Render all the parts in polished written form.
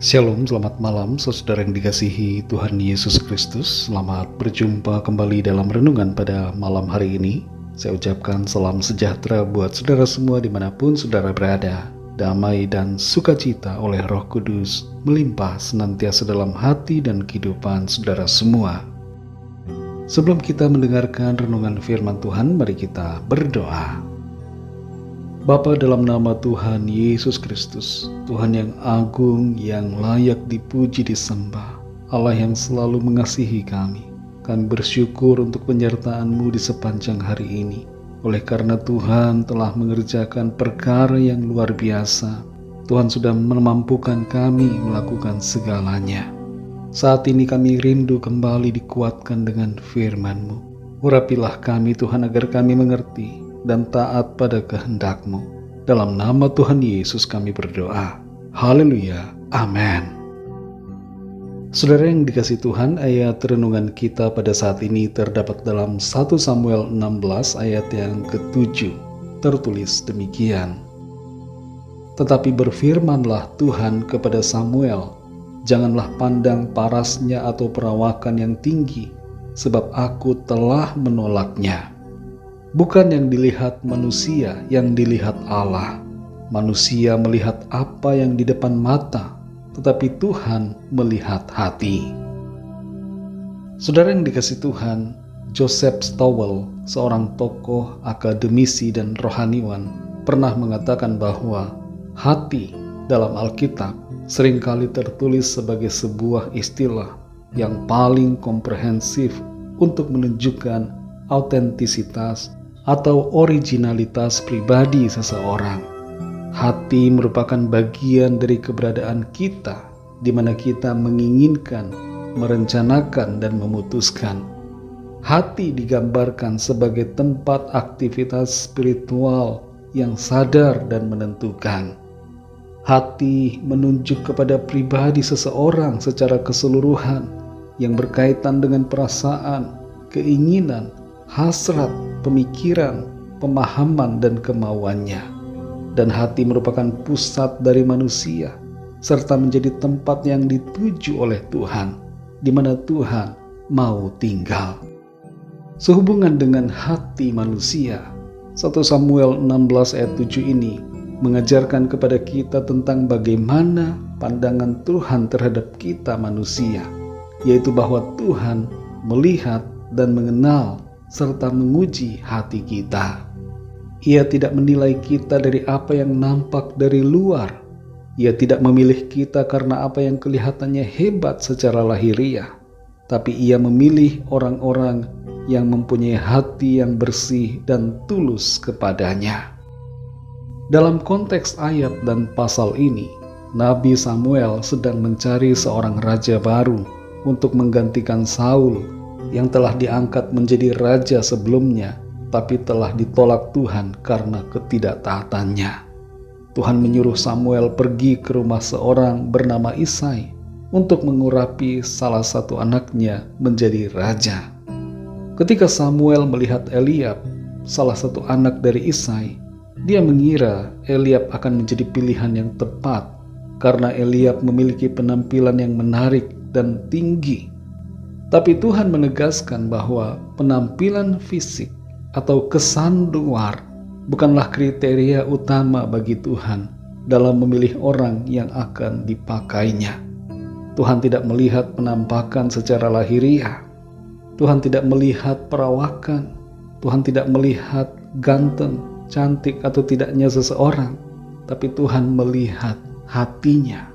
Shalom, selamat malam saudara yang dikasihi Tuhan Yesus Kristus. Selamat berjumpa kembali dalam renungan pada malam hari ini. Saya ucapkan salam sejahtera buat saudara semua dimanapun saudara berada. Damai dan sukacita oleh Roh Kudus melimpah senantiasa dalam hati dan kehidupan saudara semua. Sebelum kita mendengarkan renungan firman Tuhan, mari kita berdoa. Bapa, dalam nama Tuhan Yesus Kristus, Tuhan yang agung, yang layak dipuji disembah, Allah yang selalu mengasihi kami bersyukur untuk penyertaan-Mu di sepanjang hari ini. Oleh karena Tuhan telah mengerjakan perkara yang luar biasa, Tuhan sudah memampukan kami melakukan segalanya. Saat ini kami rindu kembali dikuatkan dengan firman-Mu. Urapilah kami Tuhan agar kami mengerti dan taat pada kehendak-Mu. Dalam nama Tuhan Yesus kami berdoa. Haleluya. Amin. Saudara yang dikasihi Tuhan, ayat renungan kita pada saat ini terdapat dalam 1 Samuel 16 ayat yang ke-7. Tertulis demikian. Tetapi berfirmanlah Tuhan kepada Samuel, janganlah pandang parasnya atau perawakan yang tinggi, sebab aku telah menolaknya. Bukan yang dilihat manusia, yang dilihat Allah. Manusia melihat apa yang di depan mata, tetapi Tuhan melihat hati. Saudara yang dikasihi Tuhan, Joseph Stowell, seorang tokoh, akademisi, dan rohaniwan, pernah mengatakan bahwa hati dalam Alkitab seringkali tertulis sebagai sebuah istilah yang paling komprehensif untuk menunjukkan autentisitas atau originalitas pribadi seseorang. Hati merupakan bagian dari keberadaan kita, di mana kita menginginkan, merencanakan, dan memutuskan. Hati digambarkan sebagai tempat aktivitas spiritual yang sadar dan menentukan. Hati menunjuk kepada pribadi seseorang secara keseluruhan yang berkaitan dengan perasaan, keinginan, hasrat, pemikiran, pemahaman, dan kemauannya. Dan hati merupakan pusat dari manusia, serta menjadi tempat yang dituju oleh Tuhan, di mana Tuhan mau tinggal. Sehubungan dengan hati manusia, 1 Samuel 16 ayat 7 ini mengajarkan kepada kita tentang bagaimana pandangan Tuhan terhadap kita manusia, yaitu bahwa Tuhan melihat dan mengenal serta menguji hati kita. Ia tidak menilai kita dari apa yang nampak dari luar. Ia tidak memilih kita karena apa yang kelihatannya hebat secara lahiriah, tapi ia memilih orang-orang yang mempunyai hati yang bersih dan tulus kepadanya. Dalam konteks ayat dan pasal ini, Nabi Samuel sedang mencari seorang raja baru untuk menggantikan Saul yang telah diangkat menjadi raja sebelumnya, tapi telah ditolak Tuhan karena ketidaktaatannya. Tuhan menyuruh Samuel pergi ke rumah seorang bernama Isai untuk mengurapi salah satu anaknya menjadi raja. Ketika Samuel melihat Eliab, salah satu anak dari Isai, dia mengira Eliab akan menjadi pilihan yang tepat karena Eliab memiliki penampilan yang menarik dan tinggi. Tapi Tuhan menegaskan bahwa penampilan fisik atau kesan luar bukanlah kriteria utama bagi Tuhan dalam memilih orang yang akan dipakainya. Tuhan tidak melihat penampakan secara lahiriah. Tuhan tidak melihat perawakan. Tuhan tidak melihat ganteng, cantik, atau tidaknya seseorang. Tapi Tuhan melihat hatinya.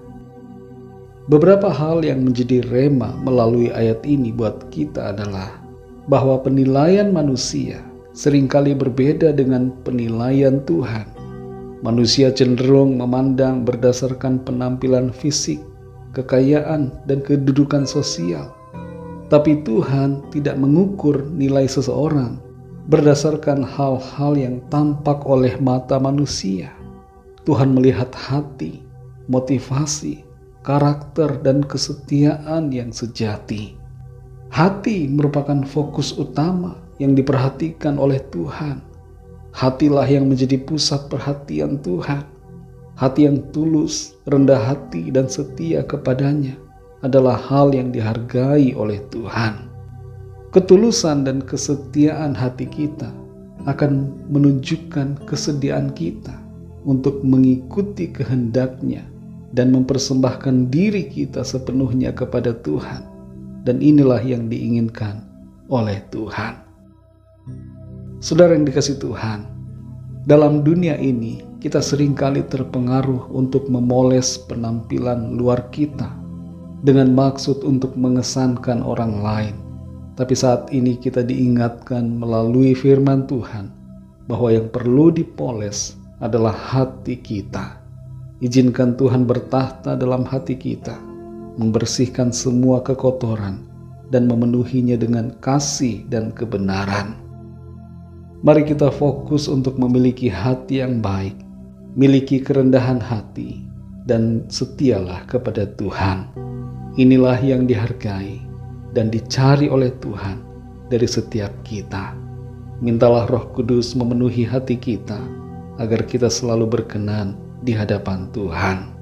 Beberapa hal yang menjadi rema melalui ayat ini buat kita adalah bahwa penilaian manusia seringkali berbeda dengan penilaian Tuhan. Manusia cenderung memandang berdasarkan penampilan fisik, kekayaan, dan kedudukan sosial. Tapi Tuhan tidak mengukur nilai seseorang berdasarkan hal-hal yang tampak oleh mata manusia. Tuhan melihat hati, motivasi, karakter, dan kesetiaan yang sejati. Hati merupakan fokus utama yang diperhatikan oleh Tuhan. Hatilah yang menjadi pusat perhatian Tuhan. Hati yang tulus, rendah hati, dan setia kepadanya adalah hal yang dihargai oleh Tuhan. Ketulusan dan kesetiaan hati kita akan menunjukkan kesediaan kita untuk mengikuti kehendak-Nya dan mempersembahkan diri kita sepenuhnya kepada Tuhan. Dan inilah yang diinginkan oleh Tuhan. Saudara yang dikasihi Tuhan, dalam dunia ini kita seringkali terpengaruh untuk memoles penampilan luar kita dengan maksud untuk mengesankan orang lain. Tapi saat ini kita diingatkan melalui firman Tuhan bahwa yang perlu dipoles adalah hati kita. Izinkan Tuhan bertahta dalam hati kita, membersihkan semua kekotoran dan memenuhinya dengan kasih dan kebenaran. Mari kita fokus untuk memiliki hati yang baik, miliki kerendahan hati, dan setialah kepada Tuhan. Inilah yang dihargai dan dicari oleh Tuhan dari setiap kita. Mintalah Roh Kudus memenuhi hati kita agar kita selalu berkenan di hadapan Tuhan.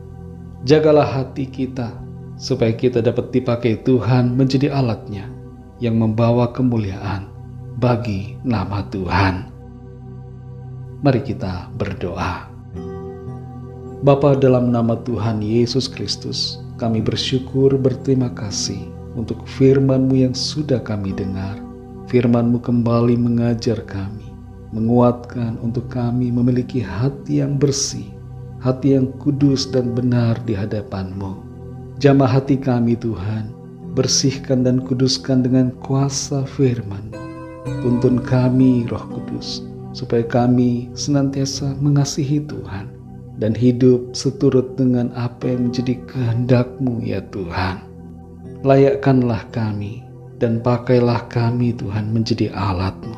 Jagalah hati kita supaya kita dapat dipakai Tuhan menjadi alatnya yang membawa kemuliaan bagi nama Tuhan. Mari kita berdoa. Bapa, dalam nama Tuhan Yesus Kristus, kami bersyukur berterima kasih untuk firman-Mu yang sudah kami dengar. Firman-Mu kembali mengajar kami, menguatkan untuk kami memiliki hati yang bersih, hati yang kudus dan benar di hadapan-Mu. Jamah hati kami Tuhan, bersihkan dan kuduskan dengan kuasa firman-Mu. Tuntun kami Roh Kudus, supaya kami senantiasa mengasihi Tuhan dan hidup seturut dengan apa yang menjadi kehendak-Mu ya Tuhan. Layakkanlah kami dan pakailah kami Tuhan menjadi alat-Mu.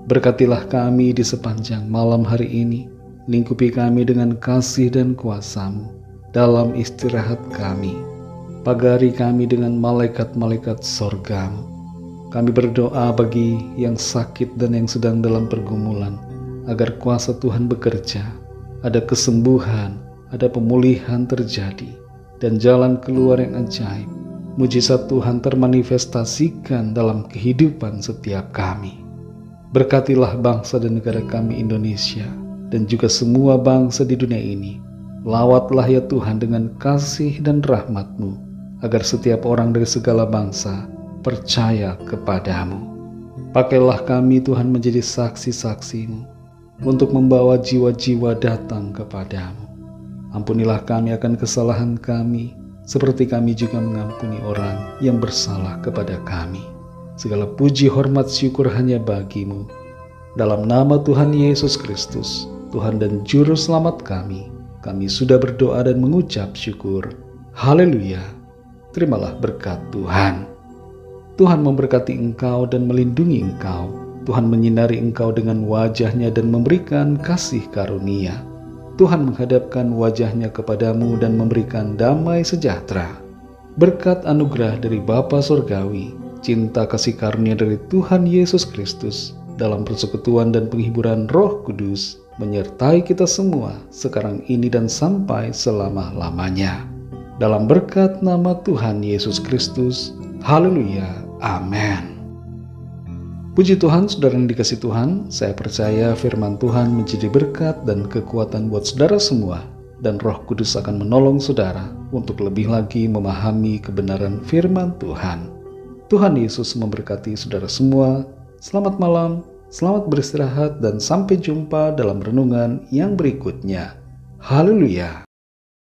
Berkatilah kami di sepanjang malam hari ini, lingkupi kami dengan kasih dan kuasa-Mu dalam istirahat kami. Pagari kami dengan malaikat-malaikat sorga-Mu. Kami berdoa bagi yang sakit dan yang sedang dalam pergumulan, agar kuasa Tuhan bekerja, ada kesembuhan, ada pemulihan terjadi, dan jalan keluar yang ajaib. Mujizat Tuhan termanifestasikan dalam kehidupan setiap kami. Berkatilah bangsa dan negara kami Indonesia, dan juga semua bangsa di dunia ini. Lawatlah ya Tuhan dengan kasih dan rahmat-Mu, agar setiap orang dari segala bangsa percaya kepadamu. Pakailah kami Tuhan menjadi saksi-saksi-Mu, untuk membawa jiwa-jiwa datang kepadamu. Ampunilah kami akan kesalahan kami, seperti kami juga mengampuni orang yang bersalah kepada kami. Segala puji, hormat, syukur hanya bagi-Mu. Dalam nama Tuhan Yesus Kristus, Tuhan dan Juru Selamat kami sudah berdoa dan mengucap syukur. Haleluya. Terimalah berkat Tuhan. Tuhan memberkati engkau dan melindungi engkau. Tuhan menyinari engkau dengan wajah-Nya dan memberikan kasih karunia. Tuhan menghadapkan wajah-Nya kepadamu dan memberikan damai sejahtera. Berkat anugerah dari Bapa Surgawi, cinta kasih karunia dari Tuhan Yesus Kristus, dalam persekutuan dan penghiburan Roh Kudus, menyertai kita semua sekarang ini dan sampai selama-lamanya. Dalam berkat nama Tuhan Yesus Kristus, haleluya, amin. Puji Tuhan, saudara yang dikasihi Tuhan, saya percaya firman Tuhan menjadi berkat dan kekuatan buat saudara semua, dan Roh Kudus akan menolong saudara untuk lebih lagi memahami kebenaran firman Tuhan. Tuhan Yesus memberkati saudara semua. Selamat malam, selamat beristirahat, dan sampai jumpa dalam renungan yang berikutnya. Haleluya.